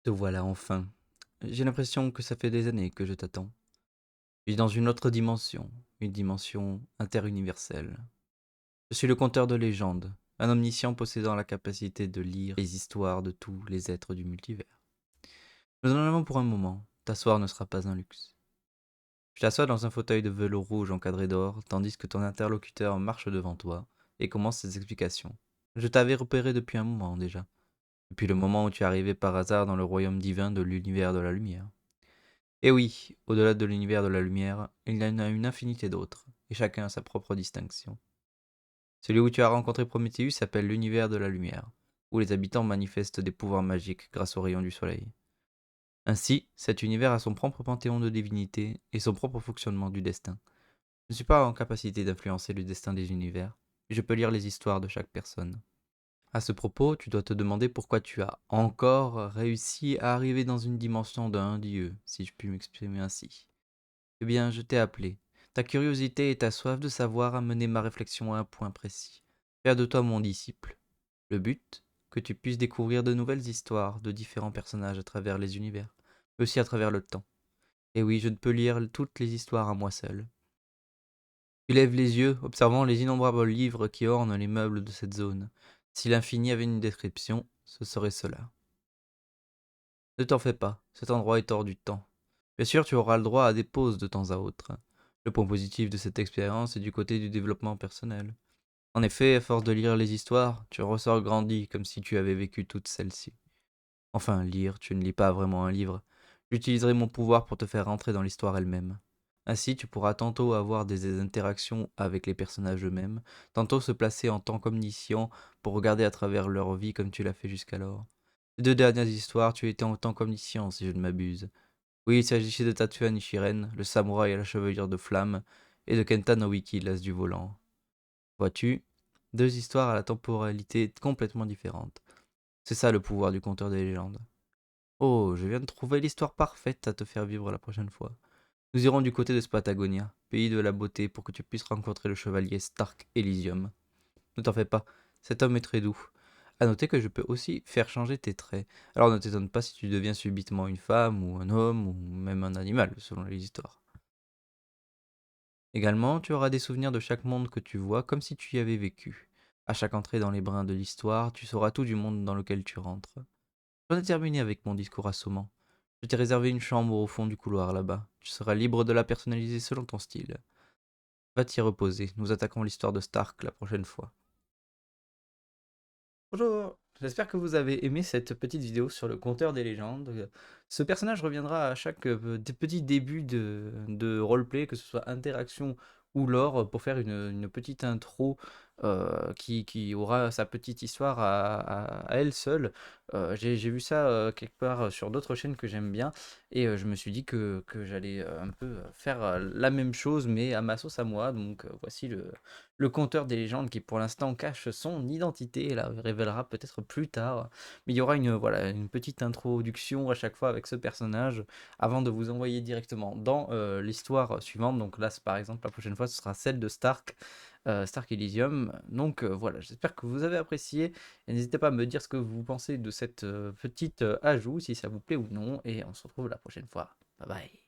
Te voilà enfin. J'ai l'impression que ça fait des années que je t'attends. Je suis dans une autre dimension, une dimension interuniverselle. Je suis le conteur de légendes, un omniscient possédant la capacité de lire les histoires de tous les êtres du multivers. Nous en avons pour un moment, t'asseoir ne sera pas un luxe. Je t'assois dans un fauteuil de velours rouge encadré d'or, tandis que ton interlocuteur marche devant toi et commence ses explications. Je t'avais repéré depuis un moment déjà, depuis le moment où tu es arrivé par hasard dans le royaume divin de l'univers de la lumière. Et oui, au-delà de l'univers de la lumière, il y en a une infinité d'autres, et chacun a sa propre distinction. Celui où tu as rencontré Prométhéeus s'appelle l'univers de la lumière, où les habitants manifestent des pouvoirs magiques grâce aux rayons du soleil. Ainsi, cet univers a son propre panthéon de divinités et son propre fonctionnement du destin. Je ne suis pas en capacité d'influencer le destin des univers, mais je peux lire les histoires de chaque personne. À ce propos, tu dois te demander pourquoi tu as encore réussi à arriver dans une dimension d'un dieu, si je puis m'exprimer ainsi. Eh bien, je t'ai appelé. Ta curiosité et ta soif de savoir a mené ma réflexion à un point précis. Faire de toi mon disciple. Le but, que tu puisses découvrir de nouvelles histoires de différents personnages à travers les univers, mais aussi à travers le temps. Et oui, je ne peux lire toutes les histoires à moi seul. Tu lèves les yeux, observant les innombrables livres qui ornent les meubles de cette zone. Si l'infini avait une description, ce serait cela. Ne t'en fais pas, cet endroit est hors du temps. Bien sûr, tu auras le droit à des pauses de temps à autre. Le point positif de cette expérience est du côté du développement personnel. En effet, à force de lire les histoires, tu ressors grandi comme si tu avais vécu toutes celles-ci. Enfin, lire, tu ne lis pas vraiment un livre. J'utiliserai mon pouvoir pour te faire rentrer dans l'histoire elle-même. Ainsi, tu pourras tantôt avoir des interactions avec les personnages eux-mêmes, tantôt se placer en tant qu'omniscient pour regarder à travers leur vie comme tu l'as fait jusqu'alors. Les deux dernières histoires, tu étais en tant qu'omniscient, si je ne m'abuse. Oui, il s'agissait de Tatsuya Nishiren, le samouraï à la chevelure de flamme, et de Kenta no Wiki, l'as du volant. Vois-tu, deux histoires à la temporalité complètement différente. C'est ça le pouvoir du conteur des légendes. Oh, je viens de trouver l'histoire parfaite à te faire vivre la prochaine fois. Nous irons du côté de Spatagonia, pays de la beauté, pour que tu puisses rencontrer le chevalier Stark Elysium. Ne t'en fais pas, cet homme est très doux. À noter que je peux aussi faire changer tes traits. Alors ne t'étonne pas si tu deviens subitement une femme, ou un homme, ou même un animal, selon les histoires. Également, tu auras des souvenirs de chaque monde que tu vois, comme si tu y avais vécu. À chaque entrée dans les brins de l'histoire, tu sauras tout du monde dans lequel tu rentres. J'en ai terminé avec mon discours assommant. Je t'ai réservé une chambre au fond du couloir là-bas. Tu seras libre de la personnaliser selon ton style. Va t'y reposer, nous attaquons l'histoire de Stark la prochaine fois. Bonjour, j'espère que vous avez aimé cette petite vidéo sur le compteur des légendes. Ce personnage reviendra à chaque petit début de roleplay, que ce soit interaction ou lore, pour faire une petite intro qui aura sa petite histoire à elle seule. J'ai vu ça quelque part sur d'autres chaînes que j'aime bien, et je me suis dit que j'allais un peu faire la même chose, mais à ma sauce à moi. Donc voici le conteur des légendes qui pour l'instant cache son identité et la révélera peut-être plus tard. Mais il y aura voilà, une petite introduction à chaque fois avec ce personnage avant de vous envoyer directement dans l'histoire suivante. Donc là, par exemple, la prochaine fois, ce sera celle de Stark, Stark Elysium. Donc voilà, j'espère que vous avez apprécié. Et n'hésitez pas à me dire ce que vous pensez de cette petite ajout, si ça vous plaît ou non. Et on se retrouve la prochaine fois. Bye bye.